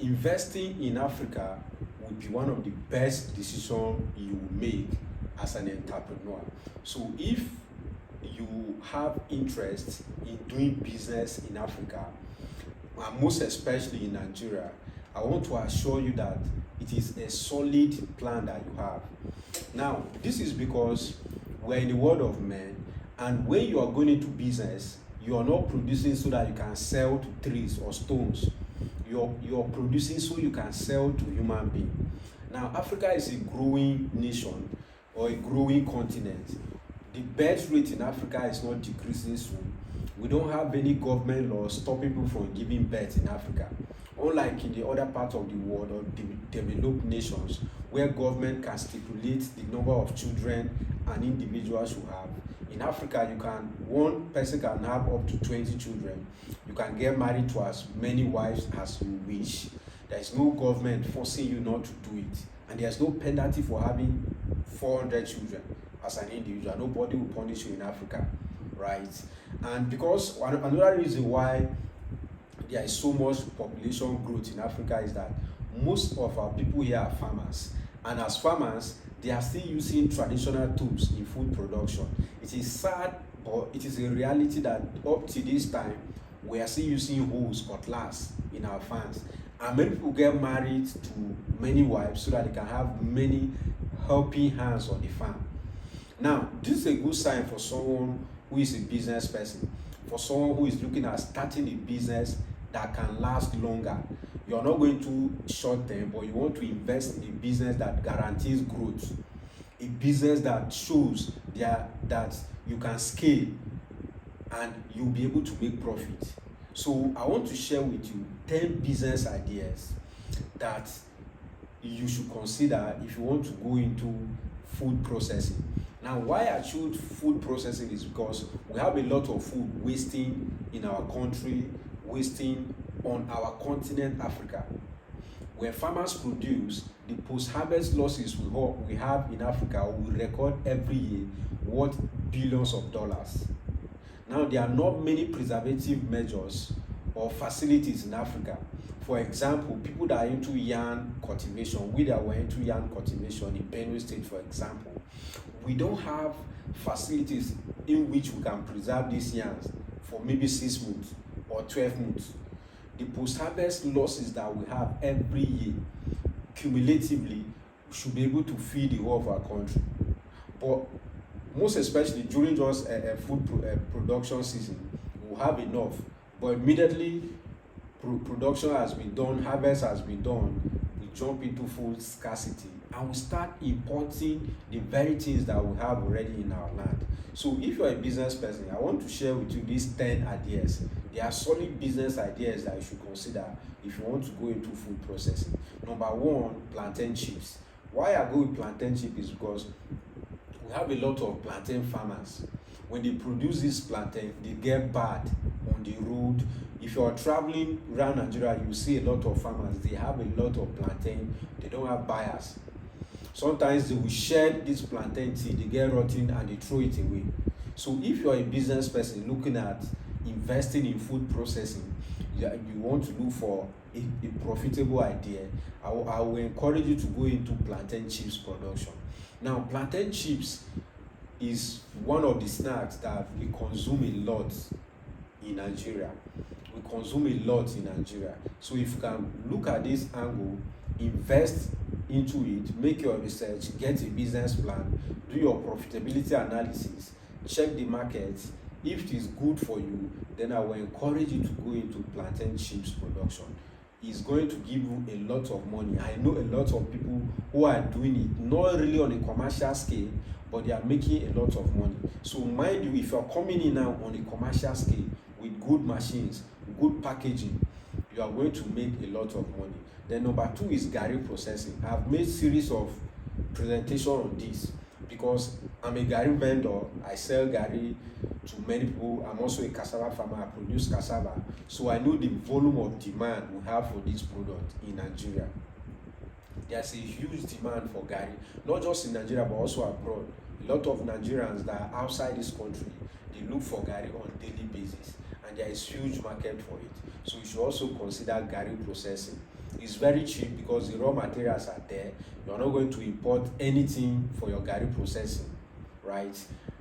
investing in Africa would be one of the best decisions you will make as an entrepreneur. So if you have interest in doing business in Africa, and most especially in Nigeria, I want to assure you that it is a solid plan that you have. Now, this is because we're in the world of men, and when you are going into business, you are not producing so that you can sell to trees or stones. You're producing so you can sell to human beings. Now, Africa is a growing nation or a growing continent. The birth rate in Africa is not decreasing soon. We don't have any government laws stopping people from giving birth in Africa. Unlike in the other part of the world or developed nations, where government can stipulate the number of children an individual should have. In Africa, one person can have up to 20 children. You can get married to as many wives as you wish. There is no government forcing you not to do it. And there's no penalty for having 400 children as an individual. Nobody will punish you in Africa, right? And because another reason why there is so much population growth in Africa is that most of our people here are farmers. And as farmers, they are still using traditional tools in food production. It is sad, but it is a reality that up to this time, we are still using hoes, cutlass in our farms. And many people get married to many wives so that they can have many helping hands on the farm. Now, this is a good sign for someone who is a business person, for someone who is looking at starting a business that can last longer. You're not going to short term, but you want to invest in a business that guarantees growth, a business that shows that you can scale and you'll be able to make profit. So I want to share with you 10 business ideas that you should consider if you want to go into food processing. Now, why I choose food processing is because we have a lot of food wasting in our country, wasting on our continent, Africa. Where farmers produce, the post-harvest losses we have in Africa, we record every year worth billions of dollars. Now, there are not many preservative measures or facilities in Africa. For example, people that are into yarn cultivation, we that were into yarn cultivation in Benue State, for example, we don't have facilities in which we can preserve these yarns for maybe 6 months or 12 months. The post-harvest losses that we have every year, cumulatively, should be able to feed the whole of our country. But most especially during just a food production season, we'll have enough. But immediately production has been done, harvest has been done, we jump into food scarcity and we start importing the very things that we have already in our land. So if you're a business person, I want to share with you these 10 ideas. They are solid business ideas that you should consider if you want to go into food processing. Number one, plantain chips. Why I go with plantain chip is because we have a lot of plantain farmers. When they produce this plantain, they get bad on the road. If you are traveling around Nigeria, you see a lot of farmers. They have a lot of plantain. They don't have buyers. Sometimes they will shed this plantain till they get rotten and they throw it away. So if you are a business person looking at investing in food processing, you want to look for a profitable idea, I will encourage you to go into plantain chips production. Now, plantain chips is one of the snacks that we consume a lot in Nigeria. We consume a lot in Nigeria. So if you can look at this angle, invest into it, make your research, get a business plan, do your profitability analysis, check the market. If it is good for you, then I will encourage you to go into plantain chips production. It's going to give you a lot of money. I know a lot of people who are doing it, not really on a commercial scale, but they are making a lot of money. So mind you, if you are coming in now on a commercial scale with good machines, good packaging, you are going to make a lot of money. Then number two is garri processing. I've made series of presentation on this because I'm a garri vendor. I sell garri to many people. I'm also a cassava farmer. I produce cassava. So I know the volume of demand we have for this product in Nigeria. There's a huge demand for garri, not just in Nigeria, but also abroad. A lot of Nigerians that are outside this country, they look for garri on a daily basis, and there is huge market for it. So you should also consider garri processing. It's very cheap because the raw materials are there. You're not going to import anything for your garri processing, right?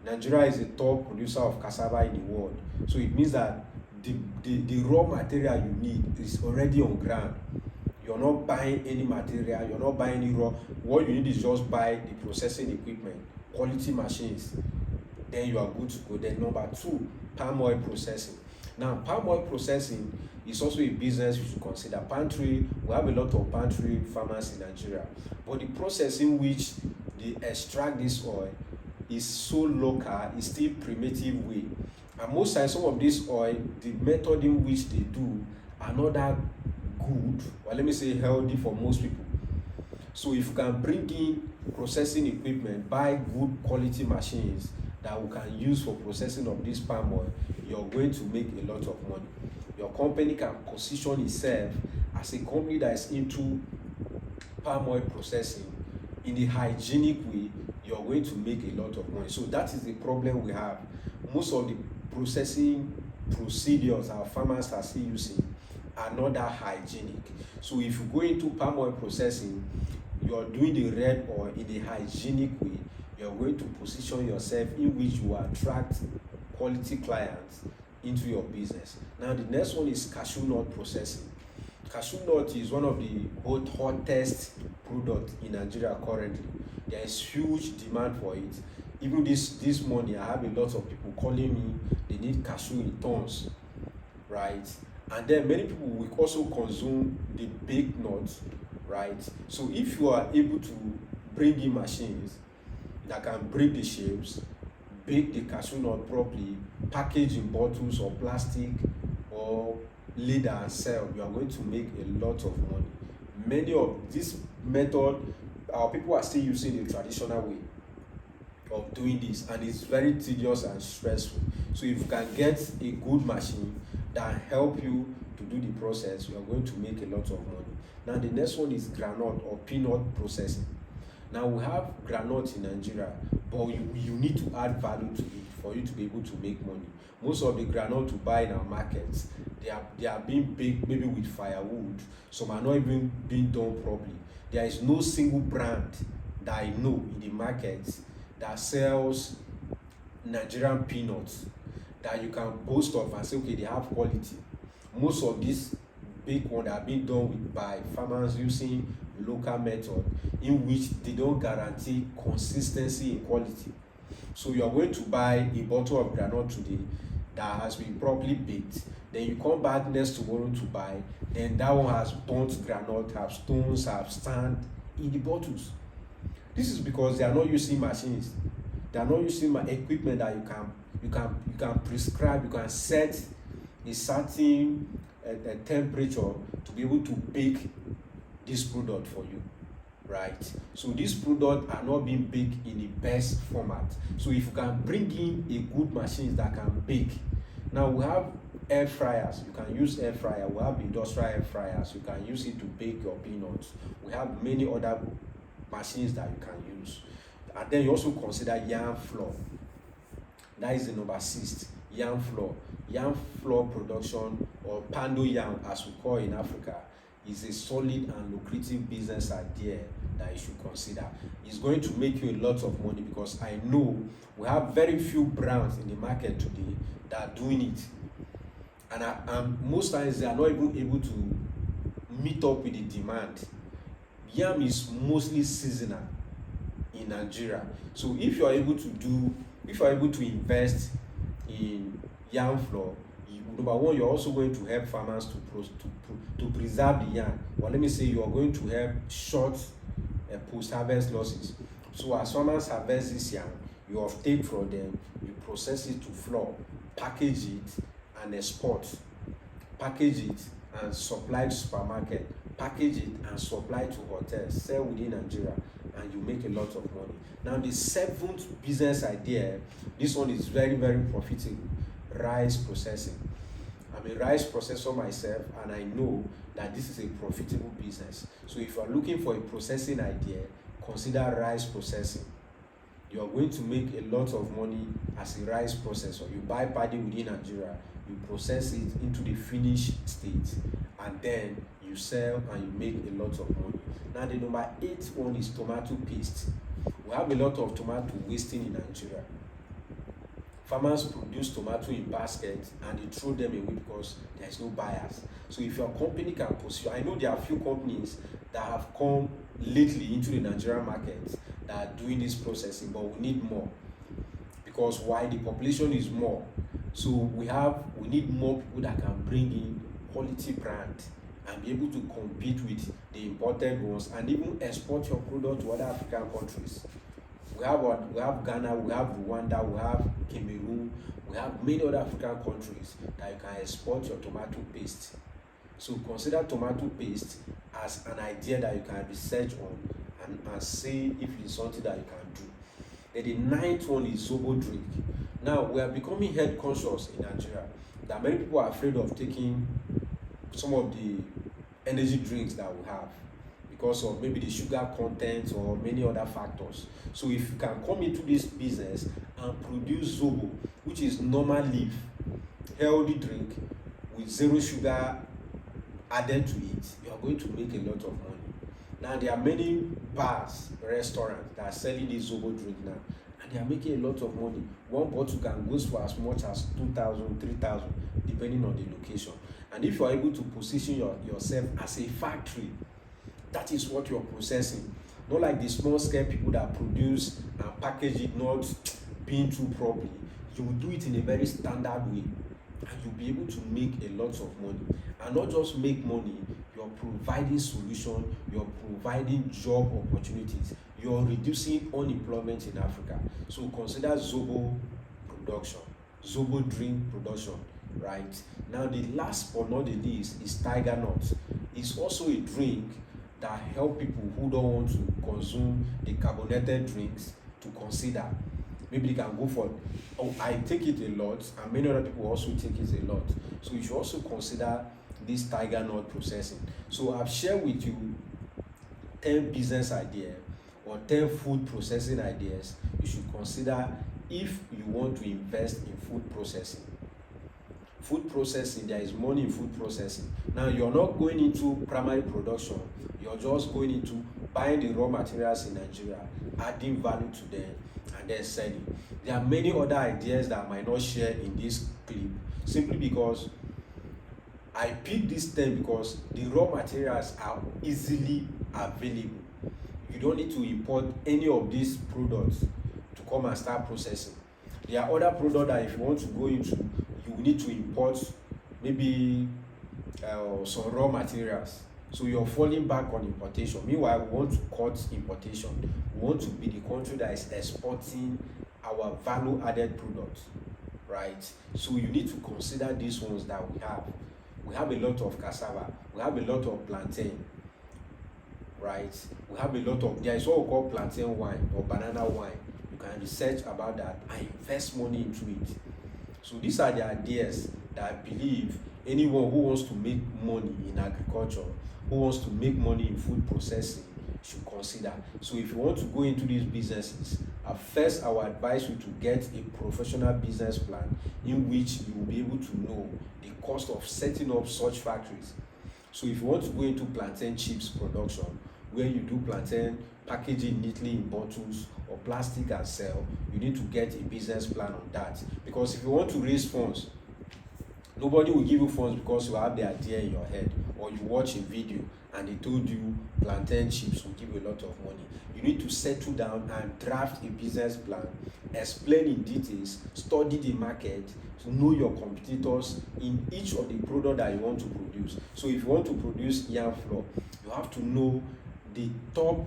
Nigeria is the top producer of cassava in the world. So it means that the raw material you need is already on ground. You're not buying any material, you're not buying any raw. What you need is just buy the processing equipment, quality machines. Then you are good to go. Then number two, palm oil processing. Now, palm oil processing is also a business you should consider. Pantry, we have a lot of pantry farmers in Nigeria, but the process in which they extract this oil is so local, it's still primitive way. And most times, some of this oil, the method in which they do are not that good, or let me say healthy for most people. So if you can bring in processing equipment, buy good quality machines that we can use for processing of this palm oil, you're going to make a lot of money. Your company can position itself as a company that is into palm oil processing in a hygienic way. You're going to make a lot of money. So that is the problem we have. Most of the processing procedures our farmers are still using are not that hygienic. So if you go into palm oil processing, you're doing the red oil in a hygienic way. You're going to position yourself in which you attract quality clients into your business. Now the next one is cashew nut processing. Cashew nut is one of the hottest products in Nigeria currently. There is huge demand for it. Even this morning, I have a lot of people calling me. They need cashew in tons, right? And then many people will also consume the baked nuts, right? So if you are able to bring in machines that can break the shapes, bake the cashew nut properly, package in bottles or plastic or leather and sell, you are going to make a lot of money. Many of this method, our people are still using the traditional way of doing this, and it's very tedious and stressful. So if you can get a good machine that help you to do the process, you are going to make a lot of money. Now the next one is groundnut or peanut processing. Now we have groundnut in Nigeria, but you need to add value to it for you to be able to make money. Most of the groundnut to buy in our markets, they are being baked maybe with firewood. Some are not even being done properly. There is no single brand that I know in the market that sells Nigerian peanuts that you can boast of and say, okay, they have quality. Most of these big ones are being done by farmers using local method in which they don't guarantee consistency in quality. So you are going to buy a bottle of groundnut today that has been properly baked, then you come back next tomorrow to buy, then that one has burnt groundnut, have stones, have sand in the bottles. This is because they are not using machines. They are not using equipment that you can prescribe. You can set a certain temperature to be able to bake this product for you, right? So these products are not being baked in the best format. So if you can bring in a good machine that can bake, now we have air fryers. You can use air fryer. We have industrial air fryers. You can use it to bake your peanuts. We have many other machines that you can use. And then you also consider yam flour. That is the number 6, yam flour. Yam flour production, or pando yam as we call in Africa, is a solid and lucrative business idea that you should consider. It's going to make you a lot of money because I know we have very few brands in the market today that are doing it. And most times they are not even able to meet up with the demand. Yam is mostly seasonal in Nigeria. So if you are able to invest in yam flour, number one, you're also going to help farmers to preserve the yam. Well, let me say you are going to help short post-harvest losses. So as farmers harvest this yam, you uptake from them, you process it to flour, package it and export, package it and supply to supermarket, package it and supply to hotels, sell within Nigeria, and you make a lot of money. Now the 7th business idea, this one is very, very profitable: rice processing. I'm a rice processor myself, and I know that this is a profitable business. So if you are looking for a processing idea, consider rice processing. You are going to make a lot of money as a rice processor. You buy paddy within Nigeria, you process it into the finished state, and then you you sell and you make a lot of money. Now the number 8 one is tomato paste. We have a lot of tomato wasting in Nigeria. Farmers produce tomato in baskets and they throw them away because there is no buyers. So if your company can pursue, I know there are a few companies that have come lately into the Nigerian market that are doing this processing, but we need more, because why? The population is more. So we need more people that can bring in quality brand and be able to compete with the imported ones and even export your product to other African countries. We have Ghana, we have Rwanda, we have Cameroon, we have many other African countries that you can export your tomato paste. So consider tomato paste as an idea that you can research on and see if it's something that you can do. Then the 9th one is Zobo drink. Now we are becoming health conscious in Nigeria, that many people are afraid of taking some of the energy drinks that we have because of maybe the sugar content or many other factors. So if you can come into this business and produce Zobo, which is normal leaf, healthy drink with zero sugar added to it, you are going to make a lot of money. Now there are many bars, restaurants that are selling this Zobo drink now, and they are making a lot of money. One bottle can go for as much as 2,000, 3,000, depending on the location. And if you are able to position yourself as a factory, that is what you're processing. Not like the small scale people that produce and package it not being too properly. You will do it in a very standard way, and you'll be able to make a lot of money. And not just make money, you're providing solution, you're providing job opportunities, you're reducing unemployment in Africa. So consider Zobo production, Zobo drink production, right? Now the last but not the least is tiger nut. It's also a drink that help people who don't want to consume the carbonated drinks to consider. Maybe they can go for, I take it a lot, and many other people also take it a lot. So you should also consider this tiger nut processing. So I've shared with you 10 business ideas or 10 food processing ideas you should consider if you want to invest in food processing. Food processing, there is money in food processing. Now you're not going into primary production, you're just going into buying the raw materials in Nigeria, adding value to them, and then selling. There are many other ideas that I might not share in this clip, simply because I picked this 10 because the raw materials are easily available. You don't need to import any of these products to come and start processing. There are other products that if you want to go into, you will need to import maybe some raw materials. So you're falling back on importation. Meanwhile, we want to cut importation. We want to be the country that is exporting our value-added products, right? So you need to consider these ones that we have. We have a lot of cassava. We have a lot of plantain, right? We have a lot of, there is what we call plantain wine or banana wine. You can research about that and invest money into it. So these are the ideas that I believe anyone who wants to make money in agriculture, who wants to make money in food processing, should consider. So if you want to go into these businesses, at first I would advise you to get a professional business plan in which you will be able to know the cost of setting up such factories. So if you want to go into plantain chips production, where you do plantain packaging neatly in bottles or plastic and sell, you need to get a business plan on that. Because if you want to raise funds, nobody will give you funds because you have the idea in your head, or you watch a video and they told you plantain chips will give you a lot of money. You need to settle down and draft a business plan, explain in details, study the market, to know your competitors in each of the product that you want to produce. So if you want to produce yam flour, you have to know the top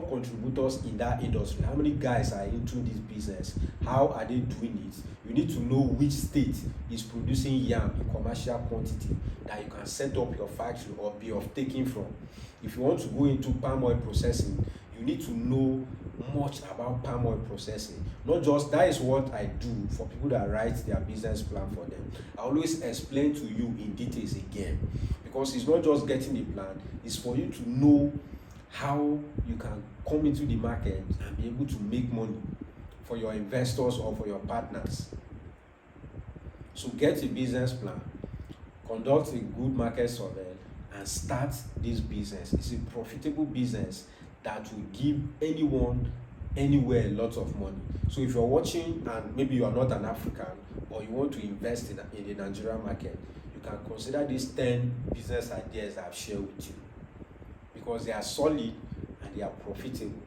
contributors in that industry. How many guys are into this business? How are they doing it? You need to know which state is producing yam in commercial quantity that you can set up your factory or be of taking from. If you want to go into palm oil processing, you need to know much about palm oil processing. Not just that is what I do for people that write their business plan for them. I always explain to you in details again, because it's not just getting the plan, it's for you to know how you can come into the market and be able to make money for your investors or for your partners. So get a business plan, conduct a good market survey, and start this business. It's a profitable business that will give anyone anywhere a lot of money. So if you're watching and maybe you are not an African, or you want to invest in the Nigerian market, you can consider these 10 business ideas I've shared with you, because they are solid and they are profitable.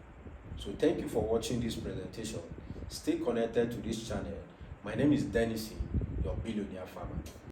So thank you for watching this presentation. Stay connected to this channel. My name is Dennis, your billionaire farmer.